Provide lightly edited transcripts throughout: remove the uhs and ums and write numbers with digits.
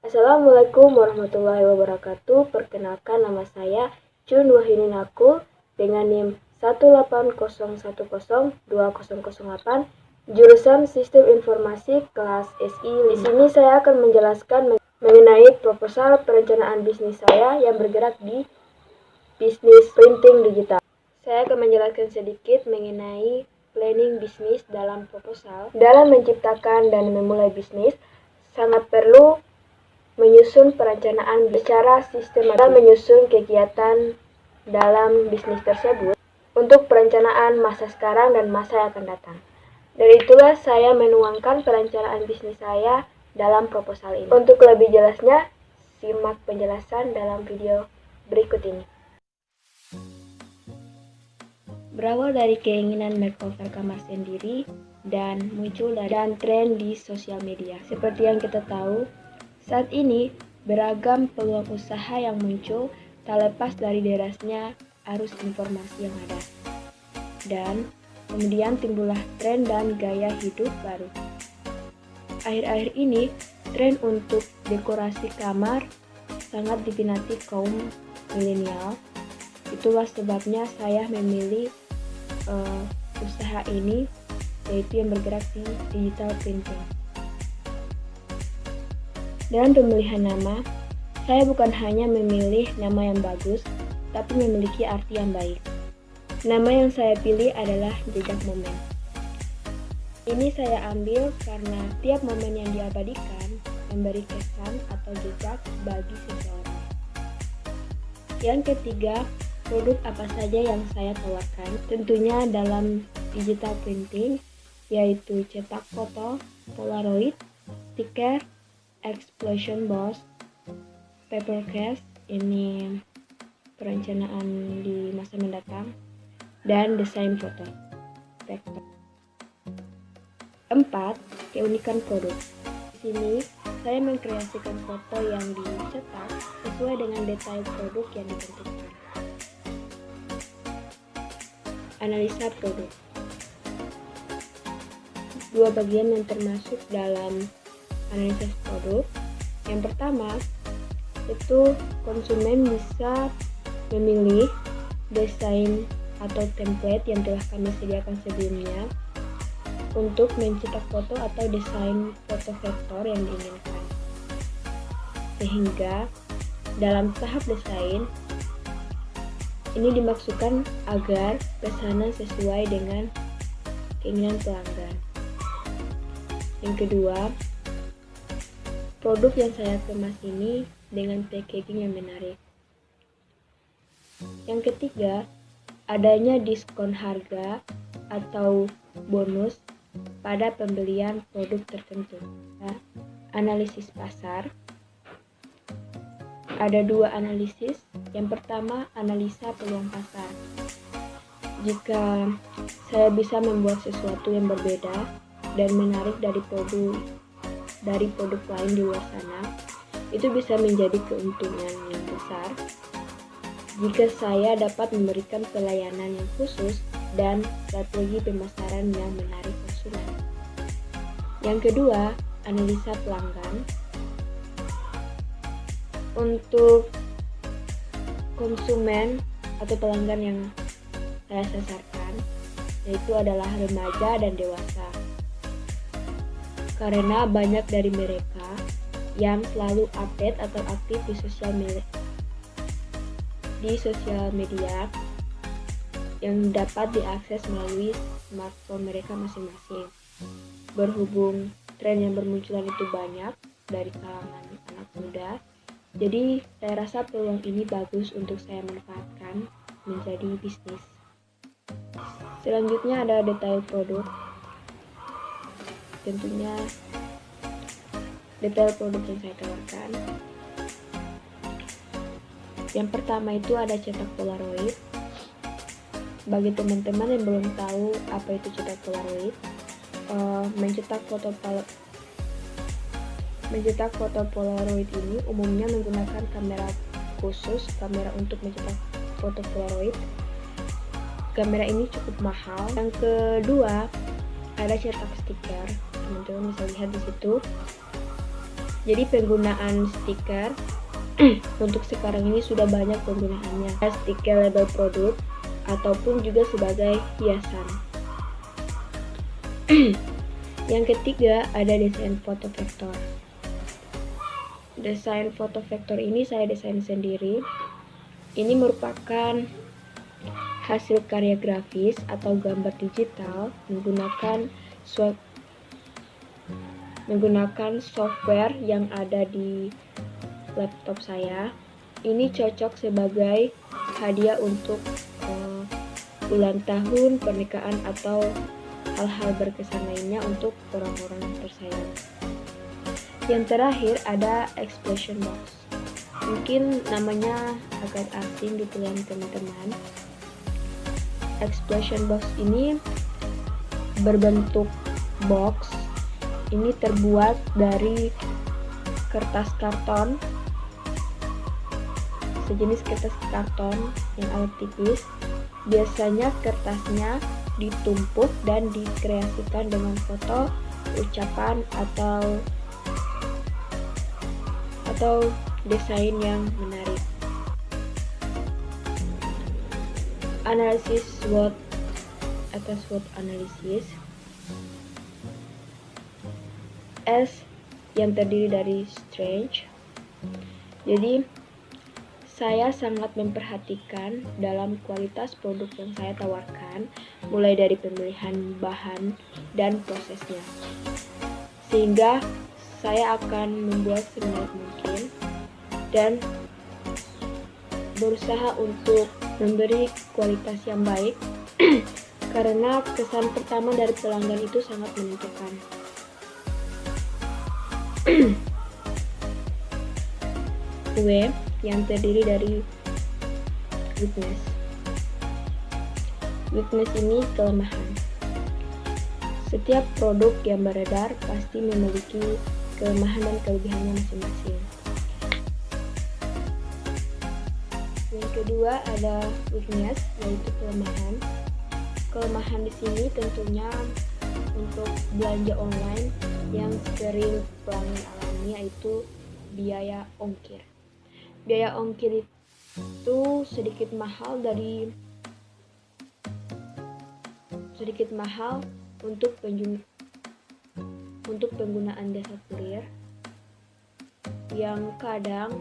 Assalamualaikum warahmatullahi wabarakatuh. Perkenalkan, nama saya Jun Wahyuninaku dengan NIM 180102008, jurusan Sistem Informasi kelas SI. Di sini saya akan menjelaskan mengenai proposal perencanaan bisnis saya yang bergerak di bisnis printing digital. Saya akan menjelaskan sedikit mengenai planning bisnis dalam proposal. Dalam menciptakan dan memulai bisnis, sangat perlu menyusun perencanaan secara sistematis dan menyusun kegiatan dalam bisnis tersebut untuk perencanaan masa sekarang dan masa yang akan datang. Dari itulah saya menuangkan perencanaan bisnis saya dalam proposal ini. Untuk lebih jelasnya, simak penjelasan dalam video berikut ini. Berawal dari keinginan makeover kamar sendiri dan muncul dari tren di sosial media. Seperti yang kita tahu, saat ini beragam peluang usaha yang muncul tak lepas dari derasnya arus informasi yang ada. Dan kemudian timbullah tren dan gaya hidup baru. Akhir-akhir ini, tren untuk dekorasi kamar sangat diminati kaum milenial. Itulah sebabnya saya memilih usaha ini, yaitu yang bergerak di digital printing. Dalam pemilihan nama, saya bukan hanya memilih nama yang bagus, tapi memiliki arti yang baik. Nama yang saya pilih adalah jejak momen. Ini saya ambil karena tiap momen yang diabadikan memberi kesan atau jejak bagi seseorang. Yang ketiga, produk apa saja yang saya tawarkan, tentunya dalam digital printing, yaitu cetak foto, polaroid, stiker, explosion box, papercase, ini perencanaan di masa mendatang, dan desain foto, vektor. 4. Keunikan produk. Di sini, saya mengkreasikan foto yang dicetak sesuai dengan detail produk yang ditentukan. Analisa produk. Dua bagian yang termasuk dalam analisis produk. Yang pertama, itu konsumen bisa memilih desain atau template yang telah kami sediakan sebelumnya untuk mencetak foto atau desain foto vektor yang diinginkan. Sehingga dalam tahap desain ini dimaksudkan agar pesanan sesuai dengan keinginan pelanggan. Yang kedua, produk yang saya kemas ini dengan packaging yang menarik. Yang ketiga, adanya diskon harga atau bonus pada pembelian produk tertentu. Analisis pasar. Ada dua analisis. Yang pertama, analisa peluang pasar. Jika saya bisa membuat sesuatu yang berbeda dan menarik dari produk lain di luar sana, itu bisa menjadi keuntungan yang besar jika saya dapat memberikan pelayanan yang khusus dan strategi pemasaran yang menarik konsumen. Yang kedua, analisa pelanggan. Untuk konsumen atau pelanggan yang saya sasarkan, yaitu adalah remaja dan dewasa. Karena banyak dari mereka yang selalu update atau aktif di sosial media yang dapat diakses melalui smartphone mereka masing-masing. Berhubung tren yang bermunculan itu banyak dari kalangan anak muda, jadi saya rasa peluang ini bagus untuk saya manfaatkan menjadi bisnis. Selanjutnya ada detail produk. Tentunya detail produk yang saya tawarkan. Yang pertama itu ada cetak polaroid. Bagi teman-teman yang belum tahu apa itu cetak polaroid, mencetak foto polaroid ini umumnya menggunakan kamera khusus, kamera untuk mencetak foto polaroid. Kamera ini cukup mahal. Yang kedua, ada cetak stiker. Teman-teman bisa lihat di situ. Jadi penggunaan stiker untuk sekarang ini sudah banyak penggunaannya. Stiker label produk ataupun juga sebagai hiasan. Yang ketiga ada desain foto vektor. Desain foto vektor ini saya desain sendiri. Ini merupakan hasil karya grafis atau gambar digital menggunakan software yang ada di laptop saya. Ini cocok sebagai hadiah untuk ulang tahun, pernikahan, atau hal-hal berkesan lainnya untuk orang-orang tersayang. Yang terakhir ada expression box. Mungkin namanya agak asing di telinga teman-teman. Expression box ini berbentuk box. Ini terbuat dari kertas karton, sejenis kertas karton yang agak tipis. Biasanya kertasnya ditumpuk dan dikreasikan dengan foto, ucapan, atau desain yang menarik. Analisis SWOT atau SWOT analisis. S yang terdiri dari strange. Jadi saya sangat memperhatikan dalam kualitas produk yang saya tawarkan, mulai dari pemilihan bahan dan prosesnya. Sehingga saya akan membuat semenarik mungkin dan berusaha untuk memberi kualitas yang baik karena kesan pertama dari pelanggan itu sangat menentukan. W yang terdiri dari weakness. Weakness ini kelemahan. Setiap produk yang beredar pasti memiliki kelemahan dan kelebihannya masing-masing. Yang kedua ada weakness, yaitu kelemahan. Kelemahan di sini tentunya untuk belanja online yang sering pelanggan alami, yaitu biaya ongkir. Biaya ongkir itu sedikit mahal untuk penggunaan jasa kurir, yang kadang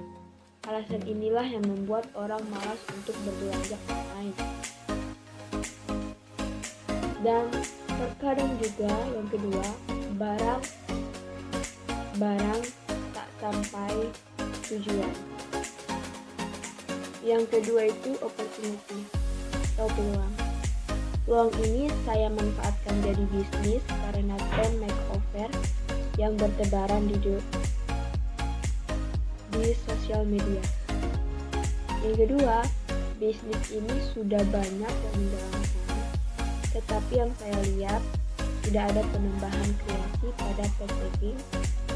alasan inilah yang membuat orang malas untuk berbelanja online. Dan terkadang juga yang kedua, barang tak sampai tujuan. Yang kedua itu opportunity atau peluang. Peluang ini saya manfaatkan jadi bisnis karena tren makeover yang bertebaran di sosial media. Yang kedua, bisnis ini sudah banyak yang menjalankan, tetapi yang saya lihat tidak ada penambahan kreasi pada packaging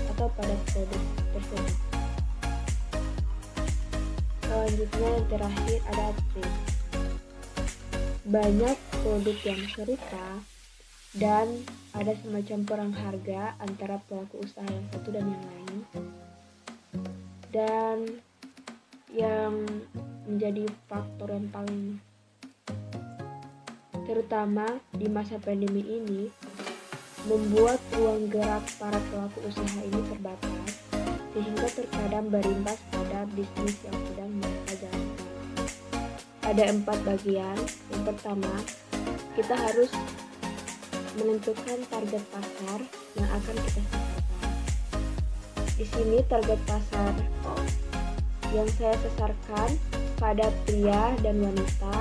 atau pada produk tersebut. Selanjutnya yang terakhir ada trade. Banyak produk yang serupa dan ada semacam perang harga antara pelaku usaha yang satu dan yang lain. Dan yang menjadi faktor yang paling terutama di masa pandemi ini membuat ruang gerak para pelaku usaha ini terbatas, sehingga terkadang berimbas pada bisnis yang sedang mereka jalankan. Ada 4 bagian. Yang pertama, kita harus menentukan target pasar yang akan kita sasarkan. Di sini target pasar yang saya sasarkan pada pria dan wanita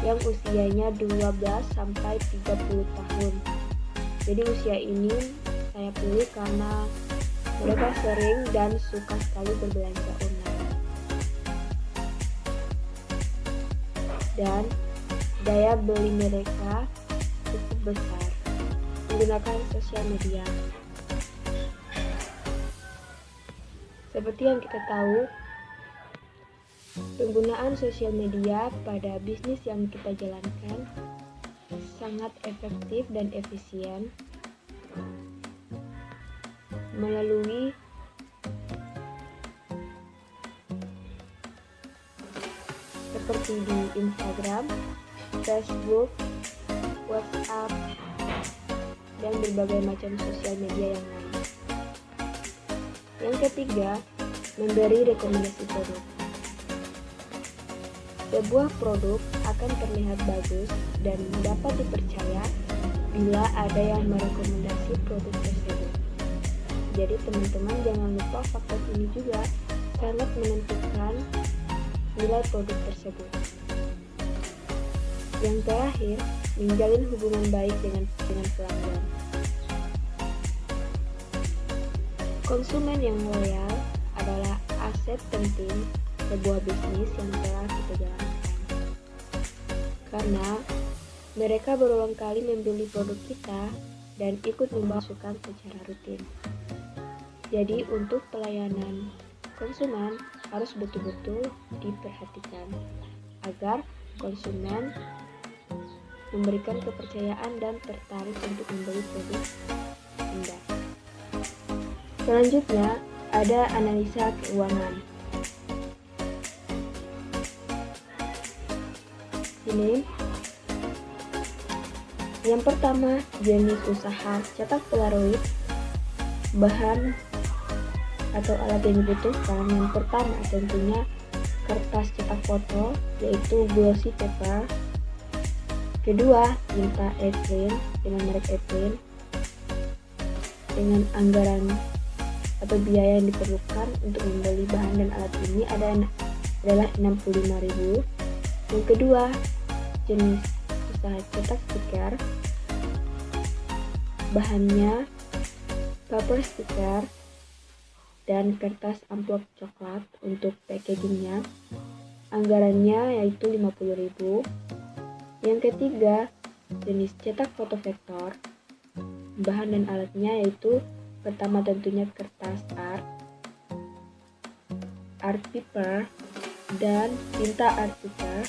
yang usianya 12 sampai 30 tahun. Jadi usia ini saya pilih karena mereka sering dan suka sekali berbelanja online. Dan daya beli mereka cukup besar menggunakan sosial media. Seperti yang kita tahu, penggunaan sosial media pada bisnis yang kita jalankan sangat efektif dan efisien melalui seperti di Instagram, Facebook, WhatsApp, dan berbagai macam sosial media yang lain. Yang ketiga, memberi rekomendasi produk. Sebuah produk akan terlihat bagus dan dapat dipercaya bila ada yang merekomendasi produk tersebut. Jadi teman-teman jangan lupa faktor ini juga sangat menentukan nilai produk tersebut. Yang terakhir, menjalin hubungan baik dengan pelanggan. Konsumen yang loyal adalah aset penting sebuah bisnis yang telah kita jalankan. Karena mereka berulang kali membeli produk kita dan ikut memasukkan secara rutin. Jadi untuk pelayanan konsumen harus betul-betul diperhatikan agar konsumen memberikan kepercayaan dan tertarik untuk membeli produk Anda. Selanjutnya ada analisa keuangan. Ini yang pertama, jenis usaha cetak polaroid, bahan atau alat yang dibutuhkan. Yang pertama tentunya kertas cetak foto, yaitu glossy paper. Kedua, tinta Eplin dengan merek Eplin. Dengan anggaran atau biaya yang diperlukan untuk membeli bahan dan alat ini adalah 65.000. Yang kedua, jenis usaha cetak stiker. Bahannya paper stiker dan kertas amplop coklat untuk packagingnya. Anggarannya yaitu 50.000. Yang ketiga, jenis cetak foto vektor. Bahan dan alatnya yaitu pertama tentunya kertas art paper, dan tinta art paper.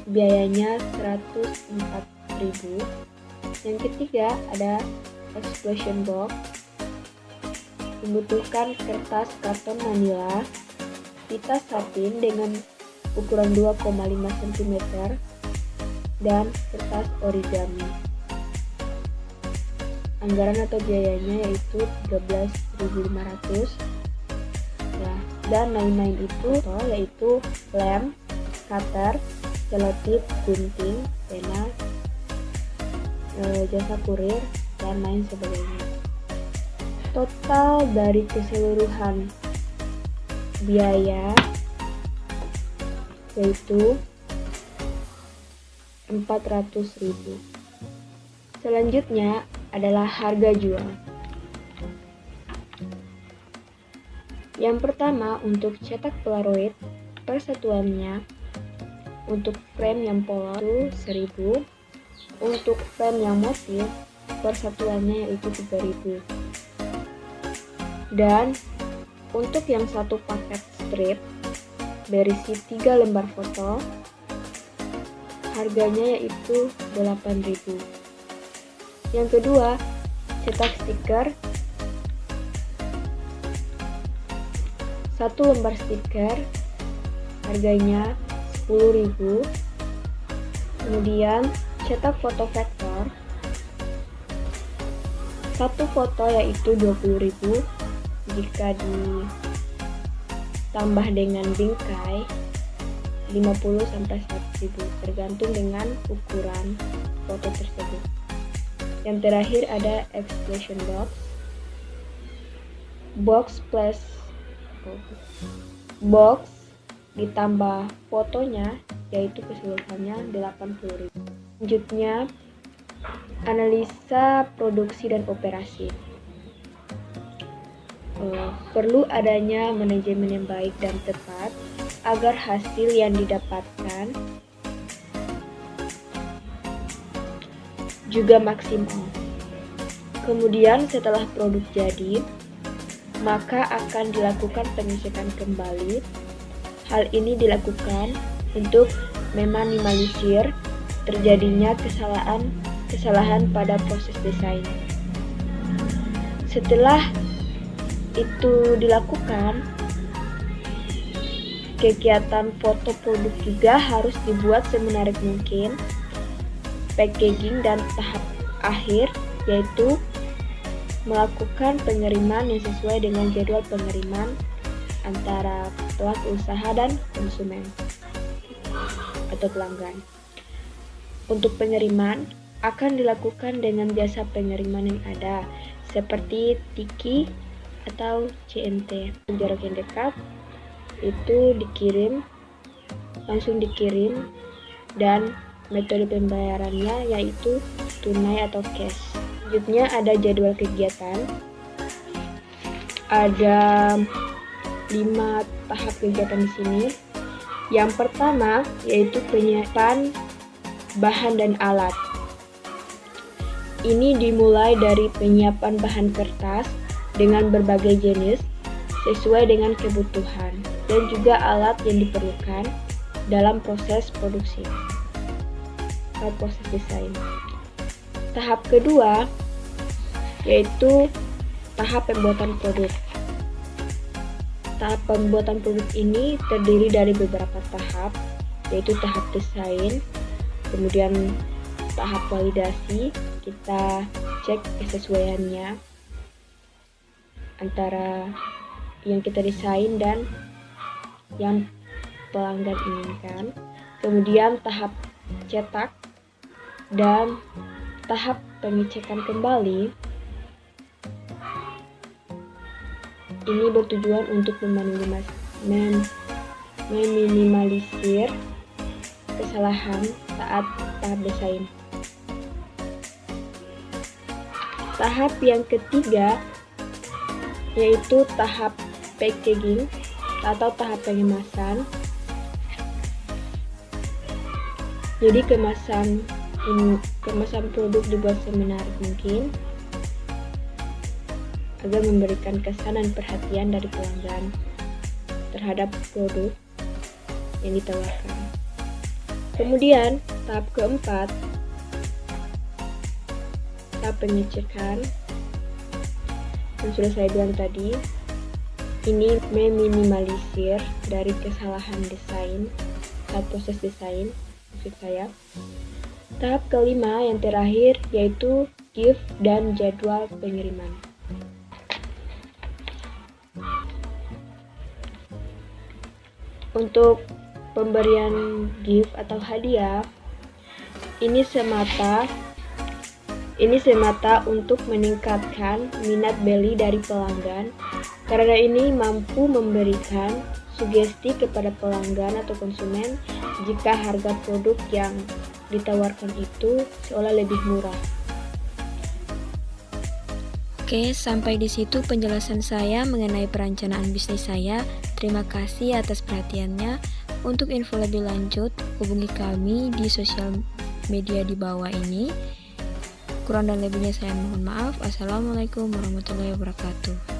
Biayanya 104.000. Yang ketiga ada explosion box. Membutuhkan kertas karton manila, pita satin dengan ukuran 2,5 cm, dan kertas origami. Anggaran atau biayanya yaitu 13.500 ya, dan lain-lain itu yaitu lem, cutter, selotip, gunting, pena, jasa kurir, dan lain sebagainya. Total dari keseluruhan biaya yaitu 400.000. Selanjutnya adalah harga jual. Yang pertama, untuk cetak polaroid, persatuannya untuk frame yang polos itu 1.000, untuk frame yang motif persatuannya yaitu 3.000. Dan untuk yang satu paket strip berisi 3 lembar foto, harganya yaitu 8.000. Yang kedua, cetak stiker. 1 lembar stiker harganya 10.000. Kemudian cetak foto vektor. 1 foto yaitu 20.000. Jika ditambah dengan bingkai 50-100.000 tergantung dengan ukuran foto tersebut. Yang terakhir ada explosion box ditambah fotonya yaitu keseluruhannya 80.000. Selanjutnya analisa produksi dan operasi. Perlu adanya manajemen yang baik dan tepat agar hasil yang didapatkan juga maksimal. Kemudian setelah produk jadi, maka akan dilakukan pengecekan kembali. Hal ini dilakukan untuk meminimalisir terjadinya kesalahan pada proses desain. Setelah itu dilakukan, kegiatan foto produk juga harus dibuat semenarik mungkin. Packaging dan tahap akhir yaitu melakukan pengiriman yang sesuai dengan jadwal pengiriman antara pelaku usaha dan konsumen atau pelanggan. Untuk pengiriman akan dilakukan dengan jasa pengiriman yang ada seperti Tiki atau CNT. Jarak yang dekat itu langsung dikirim, dan metode pembayarannya yaitu tunai atau cash. Selanjutnya ada jadwal kegiatan. Ada 5 tahap kegiatan di sini. Yang pertama yaitu penyiapan bahan dan alat. Ini dimulai dari penyiapan bahan kertas dengan berbagai jenis sesuai dengan kebutuhan dan juga alat yang diperlukan dalam proses produksi atau proses desain. Tahap kedua yaitu tahap pembuatan produk. Tahap pembuatan produk ini terdiri dari beberapa tahap, yaitu tahap desain, kemudian tahap validasi, kita cek kesesuaiannya antara yang kita desain dan yang pelanggan inginkan. Kemudian tahap cetak dan tahap pengecekan kembali. Ini bertujuan untuk meminimalisir kesalahan saat tahap desain. Tahap yang ketiga yaitu tahap packaging atau tahap pengemasan. Jadi kemasan produk dibuat semenarik mungkin agar memberikan kesan dan perhatian dari pelanggan terhadap produk yang ditawarkan. Kemudian tahap keempat, tahap pengecekan yang sudah saya bilang tadi. Ini meminimalisir dari kesalahan desain saat proses desain, maksud saya. Tahap kelima yang terakhir yaitu gift dan jadwal pengiriman. Untuk pemberian gift atau hadiah, ini semata untuk meningkatkan minat beli dari pelanggan, karena ini mampu memberikan sugesti kepada pelanggan atau konsumen jika harga produk yang ditawarkan itu seolah lebih murah. Oke, sampai di situ penjelasan saya mengenai perencanaan bisnis saya. Terima kasih atas perhatiannya. Untuk info lebih lanjut, hubungi kami di sosial media di bawah ini. Kurang dan lebihnya saya mohon maaf. Assalamualaikum warahmatullahi wabarakatuh.